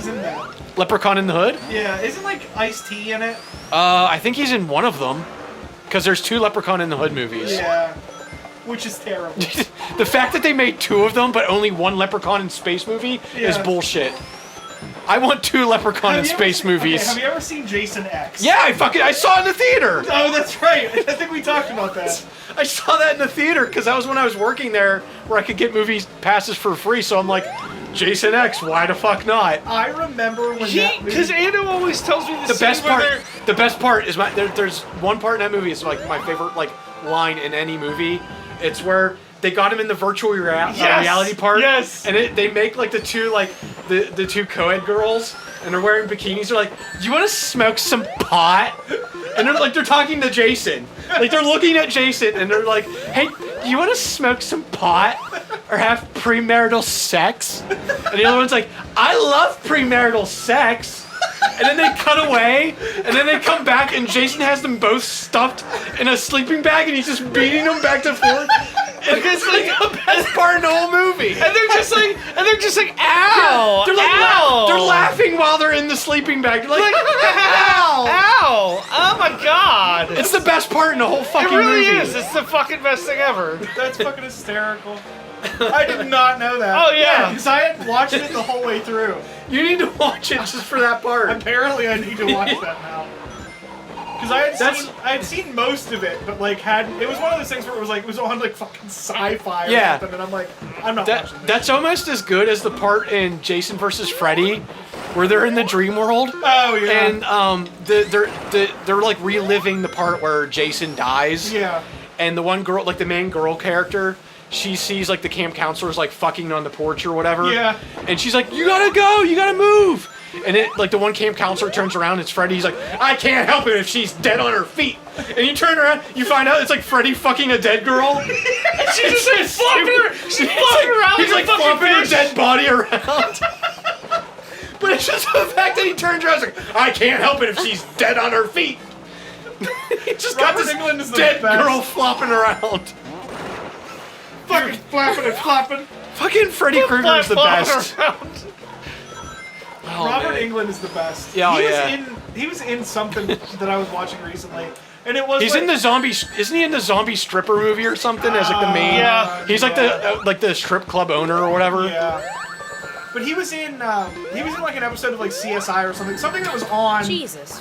Who's in that? Leprechaun in the Hood? Yeah, isn't like Ice-T in it? I think he's in one of them. Because there's 2 Leprechaun in the Hood movies. Yeah. Which is terrible. The fact that they made 2 of them, but only 1 Leprechaun in space movie is bullshit. I want 2 Leprechaun in space movies. Okay, have you ever seen Jason X? Yeah, I saw it in the theater. Oh, that's right. I think we talked about that. I saw that in the theater because that was when I was working there, where I could get movie passes for free. So I'm like, Jason X, why the fuck not? I remember when that movie... Because Ando always tells me the best part. The best part is there's one part in that movie. It's like my favorite line in any movie. It's where they got him in the virtual reality part. Yes. And they make like the 2 co-ed girls, and they're wearing bikinis. They're like, "Do you want to smoke some pot?" And they're talking to Jason. Like they're looking at Jason, and they're like, "Hey, do you want to smoke some pot or have premarital sex?" And the other one's like, "I love premarital sex." And then they cut away, and then they come back, and Jason has them both stuffed in a sleeping bag, and he's just beating them back and forth. And it's like the best part in the whole movie. And they're just like, ow, they're like, ow. They're laughing while they're in the sleeping bag. They're like, ow, ow, oh my god. It's the best part in the whole fucking movie. It really is. It's the fucking best thing ever. That's fucking hysterical. I did not know that. Oh yeah, because I had watched it the whole way through. You need to watch it just for that part. Apparently, I need to watch that now. Because I had seen most of it, but like it was one of those things where it was on like fucking sci-fi or something, and I'm like, I'm not watching this. That's almost as good as the part in Jason versus Freddy, where they're in the dream world. Oh yeah. And they're like reliving the part where Jason dies. Yeah. And the one girl, like the main girl character, she sees like the camp counselors like fucking on the porch or whatever. Yeah. And she's like, "You gotta go, you gotta move." And like the one camp counselor turns around, it's Freddy. He's like, "I can't help it if she's dead on her feet." And you turn around, you find out it's like Freddy fucking a dead girl. And she's just like flopping around. He's like flopping her dead body around. But it's just the fact that he turns around, he's like, "I can't help it if she's dead on her feet." He just got this dead girl flopping around. Fucking flapping and flopping. Fucking Freddy Krueger is the best. Oh, Robert Englund is the best. Yeah, He was in something that I was watching recently, and it was. He's in the zombie. Isn't he in the zombie stripper movie or something as like the main? Yeah. He's like the strip club owner or whatever. Yeah. But he was in like an episode of like CSI or something that was on. Jesus.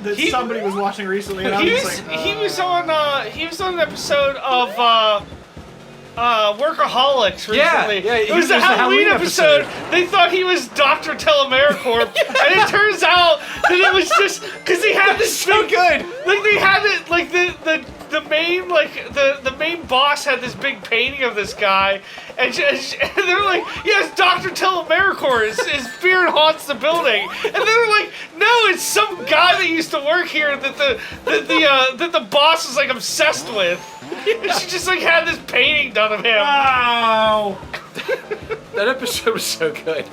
That somebody was watching recently. And he was on an episode of Workaholics recently. Yeah, it was the Halloween episode. They thought he was Dr. Telemericorp, and it turns out that it was just because he had this so good. Like they had it, like the main boss had this big painting of this guy, and they're like, "Yes, Dr. Telemericorp, his spirit haunts the building," and they're like, "No, it's some guy that used to work here that the boss is like obsessed with." And she just like had this painting done of him. Wow. That episode was so good.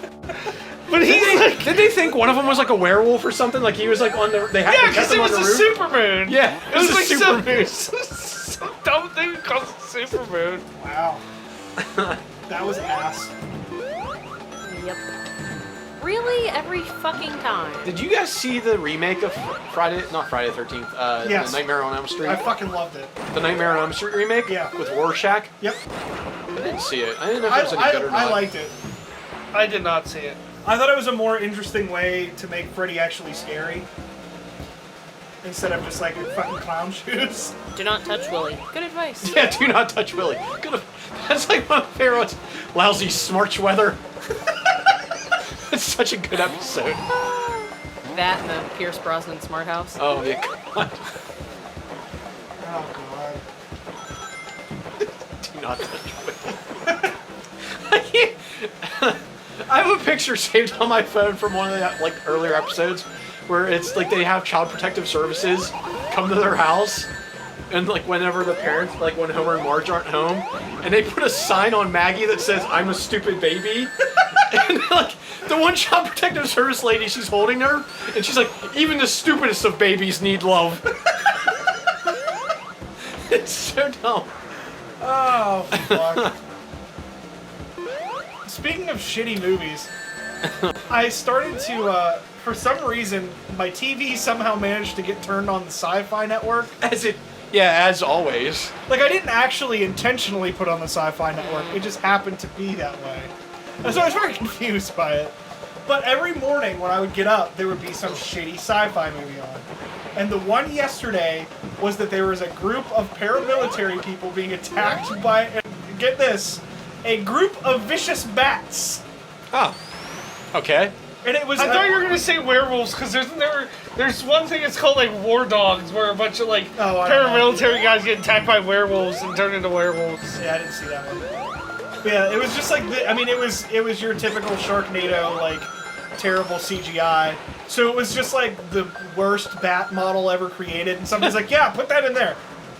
But did they think one of them was like a werewolf or something? Like he was like on the because it was a supermoon. Yeah, it was like supermoon. some dumb thing called supermoon. Wow. That was ass. Yep. Really? Every fucking time. Did you guys see the remake of Friday the 13th? Yes. The Nightmare on Elm Street? I fucking loved it. The Nightmare on Elm Street remake? Yeah. With Rorschach? Yep. I didn't see it. I didn't know if it was any good or not. I liked it. I did not see it. I thought it was a more interesting way to make Freddy actually scary. Instead of just like in fucking clown shoes. Do not touch Willie. Good advice. Yeah, do not touch Willie. That's like one of my favorites. Lousy smarch weather. It's such a good episode. That and the Pierce Brosnan Smart House. Oh, yeah, God. Oh, God. Do not touch Willie. I can't. I have a picture saved on my phone from one of the like earlier episodes where it's like they have Child Protective Services come to their house, and like whenever the parents, like when Homer and Marge aren't home, and they put a sign on Maggie that says "I'm a stupid baby," and like the one Child Protective Service lady, she's holding her, and she's like, "Even the stupidest of babies need love." It's so dumb. Oh, fuck. Speaking of shitty movies, I started to, for some reason, my TV somehow managed to get turned on the Sci-Fi Network. As always. Like, I didn't actually intentionally put on the Sci-Fi Network. It just happened to be that way. And so I was very confused by it. But every morning when I would get up, there would be some shitty sci-fi movie on. And the one yesterday was that there was a group of paramilitary people being attacked by, and get this, a group of vicious bats. Oh. Okay. And it was... I thought you were going to say werewolves, because there's one thing it's called, like, war dogs, where a bunch of, like, paramilitary guys get attacked by werewolves and turn into werewolves. Yeah, I didn't see that one. But yeah, it was just like, it was your typical Sharknado, like, terrible CGI. So it was just like the worst bat model ever created, and somebody's like, yeah, put that in there.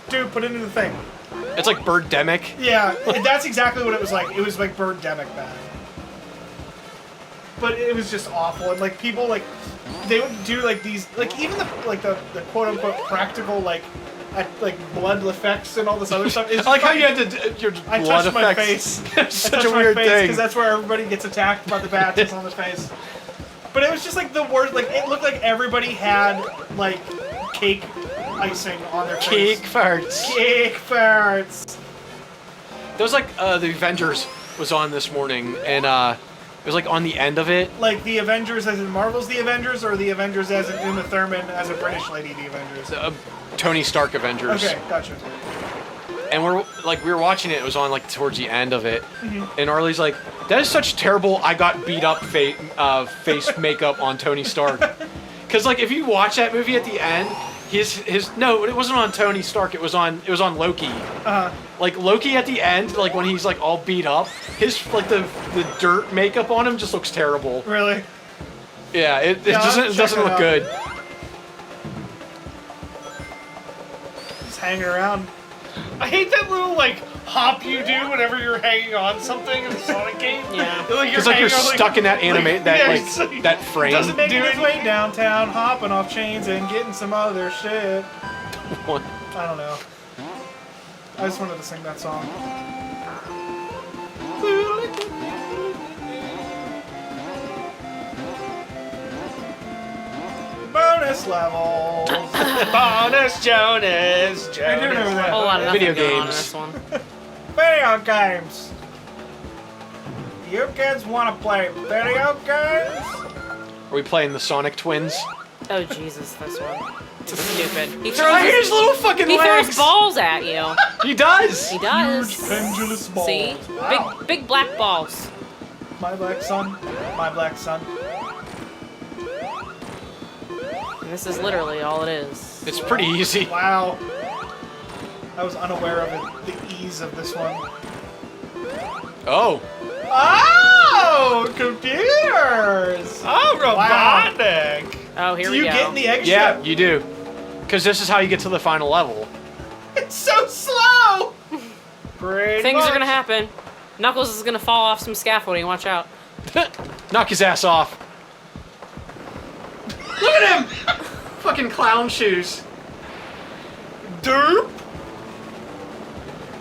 Dude, put it in the thing. It's like Birdemic. Yeah, that's exactly what it was like. It was like Birdemic bad. But it was just awful, and like people like, they would do like these, like even the quote unquote practical like blood effects and all this other stuff. I like how you had to your I blood touched my effects. face. It's such a weird thing. Because that's where everybody gets attacked by the bats. It's on the face. But it was just like the worst. Like it looked like everybody had like cake icing on their face. Cake farts. Cake farts. There was like the Avengers was on this morning, and it was like on the end of it. Like the Avengers as in Marvel's The Avengers, or the Avengers as in Uma Thurman as a British lady The Avengers? Tony Stark Avengers. Okay, gotcha. And we were watching it. It was on like towards the end of it, and Arlie's like, "That is such terrible. I got beat up face makeup on Tony Stark." Because like if you watch that movie at the end, no, it wasn't on Tony Stark. It was on Loki. Like Loki at the end, like when he's like all beat up, his like the dirt makeup on him just looks terrible. Really? Yeah, it doesn't look good. Just hanging around. I hate that little, like, hop you do whenever you're hanging on something in the Sonic game. Yeah. It's like you're stuck in that that frame. Doesn't make his way downtown, hopping off chains and getting some other shit. What? I don't know. I just wanted to sing that song. Bonus level. Bonus Jonas. I do remember that. A whole lot of Video nothing going on in games. this one. Video games. You kids want to play video games? Are we playing the Sonic Twins? Oh Jesus, this one. It's stupid. He I throws hate his little fucking he legs. throws balls at you. He does. He does. Huge pendulous balls. See? Wow. Big black balls. My black son. My black son. And this is literally all it is. It's pretty easy. Wow. I was unaware of it, the ease of this one. Oh. Oh! Computers! Oh, robotic! Oh, here Do we you go. get in the egg Yeah, ship? you do. Because this is how you get to the final level. It's so slow! Great. Things are gonna happen. Knuckles is gonna fall off some scaffolding. Watch out. Knock his ass off. Look at him! Fucking clown shoes. Derp!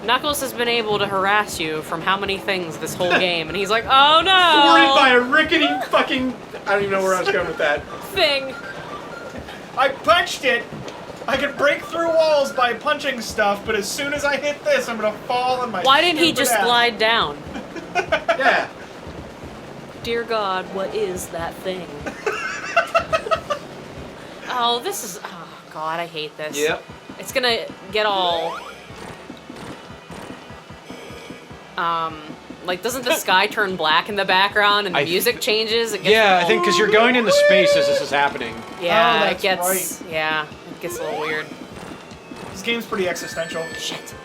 Knuckles has been able to harass you from how many things this whole game, and he's like, oh no! Thwarted by a rickety fucking... I don't even know where I was going with that. Thing. I punched it! I can break through walls by punching stuff, but as soon as I hit this, I'm gonna fall on my Why didn't he stupid just ass. glide down? Yeah. Dear God, what is that thing? Oh, this is... Oh, God, I hate this. Yep. It's gonna get all... Like, doesn't the sky turn black in the background and the music changes? It gets Yeah, all- I think because you're going into space as this is happening. Yeah, Oh, it that's gets... right. Yeah, it gets a little weird. This game's pretty existential. Shit.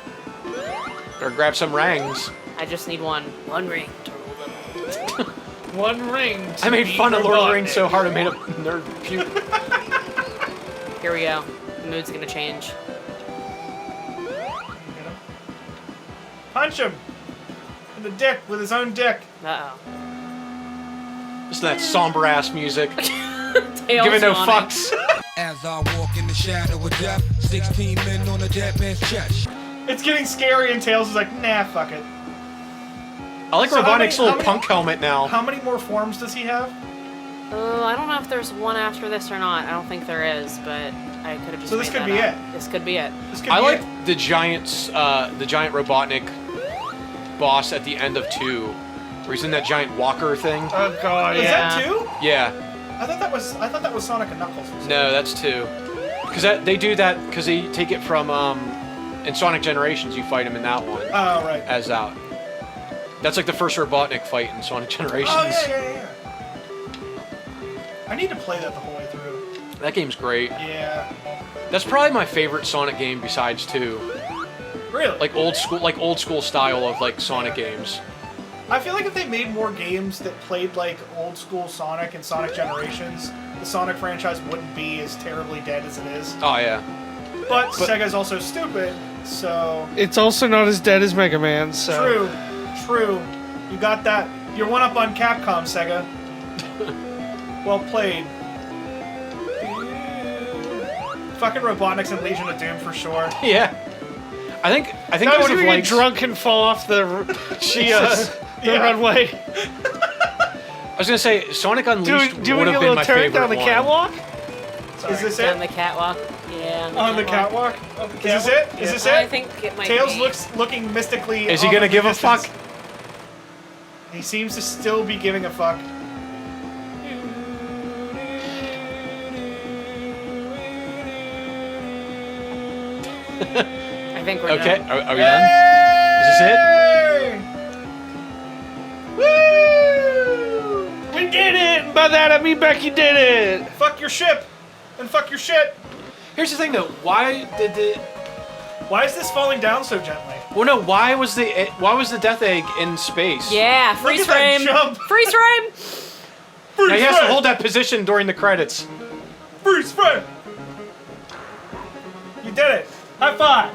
Or grab some rings. I just need one. One ring to rule them. One ring. I made fun of Lord of the Rings so hard I made a nerd puke. Here we go. The mood's gonna change. Punch him! In the dick, with his own dick. Uh-oh. Listen to that somber ass music. Tails Giving no yawning. fucks. As I walk in the shadow of death, 16 men on a dead man's chest. It's getting scary and Tails is like, nah, fuck it. I like So how Robotnik's many- little how many- punk helmet now. How many more forms does he have? I don't know if there's one after this or not. I don't think there is, but I could have just. So this made could that be up. it. This could be it. This could I be like it. the giant Robotnik boss at the end of 2, where he's in that giant walker thing. Oh god, Is yeah. that 2? Yeah. I thought that was Sonic and Knuckles. No, that's 2. Because they do that because they take it from in Sonic Generations. You fight him in that one Oh right. as out. That's like the first Robotnik fight in Sonic Generations. Oh yeah. I need to play that the whole way through. That game's great. Yeah. That's probably my favorite Sonic game besides 2. Really? Like old school style of like Sonic games. I feel like if they made more games that played like old school Sonic and Sonic Generations, the Sonic franchise wouldn't be as terribly dead as it is. Oh yeah. But Sega's also stupid, so It's also not as dead as Mega Man, so. true. You got that. You're one up on Capcom, Sega. Well played. Fucking Robotnik's and Legion of Doom for sure. Yeah. I think I I was would have gonna get liked. drunk and fall off the Yeah. runway. I was gonna say Sonic Unleashed Do would we have get a been little my turn favorite down the one. catwalk? Is this Down it? the catwalk. Yeah. On the catwalk? Is this it? Is this I it? think it might Tails be. looking mystically. Is he off gonna in the give a distance. fuck? He seems to still be giving a fuck. I think we're Okay. done. Are we done? Is this it? Woo! We did it! And by that I mean Becky did it! Fuck your ship, and fuck your shit. Here's the thing though. Why did the? Why is this falling down so gently? Well, no. Why was the Death Egg in space? Yeah, freeze at that frame. jump. Freeze frame. Now he has to hold that position during the credits. Freeze frame. You did it. High five.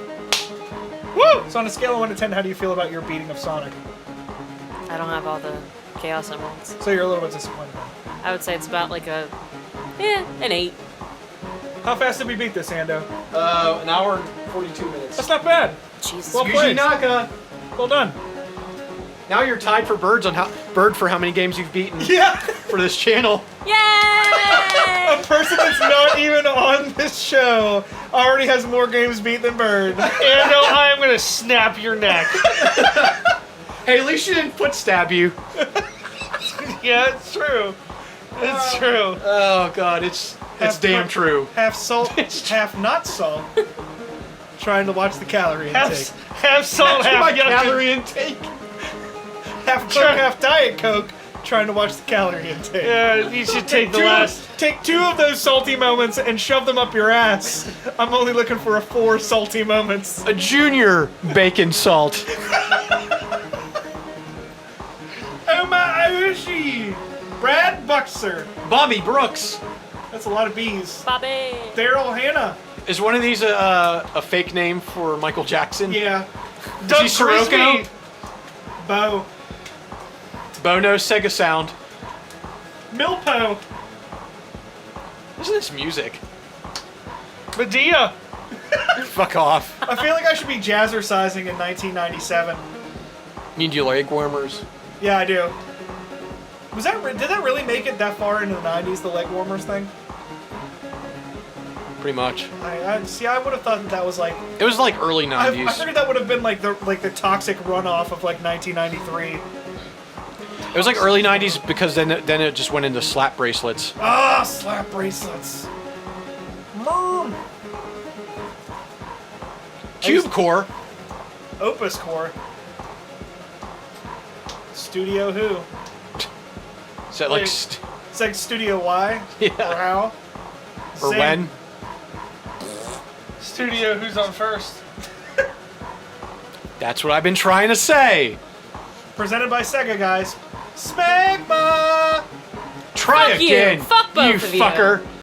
Woo! So on a scale of 1 to 10, how do you feel about your beating of Sonic? I don't have all the Chaos Emeralds. So you're a little bit disappointed. I would say it's about like an 8. How fast did we beat this, Ando? An hour and 42 minutes. That's not bad. Jesus. Well Yuji played. Naka. Well done. Now you're tied for for how many games you've beaten Yeah. for this channel. A Yay! person that's not even on this show already has more games beat than Bird. And no, I am gonna snap your neck. Hey, at least you didn't foot stab you. Yeah, it's true. It's true. Oh god, it's damn true. Half salt, half not salt. Trying to watch the calorie intake. Half salt, That's my half yucca. calorie intake. Half Coke, half Diet Coke. Trying to watch the calorie intake. Yeah, you should take the last. Take 2 of those salty moments and shove them up your ass. I'm only looking for 4 salty moments. A junior bacon salt. Oh my Iushi! Brad Buxer. Bobby Brooks. That's a lot of B's. Bobby. Daryl Hannah. Is one of these a fake name for Michael Jackson? Yeah. Doug Is he Sirocco? Frisbee. Bo. Bono Sega Sound. Milpo. Listen to this music. Medea. Fuck off. I feel like I should be jazzercising in 1997. Need you leg warmers? Yeah, I do. Did that really make it that far into the 90s, the leg warmers thing? Pretty much. I would have thought that was like... It was like early I 90s. figured that would have been like the toxic runoff of like 1993. It was like early 90s because then it just went into slap bracelets. Ah, slap bracelets. Mom. Cube Core. Opus Core. Studio who? Is that like Wait. It's like Studio Y? Yeah. Or how? or Same. when? Studio, who's on first? That's what I've been trying to say. Presented by Sega, guys. Smegma! Try Fuck you. again. Fuck both you of you. fucker.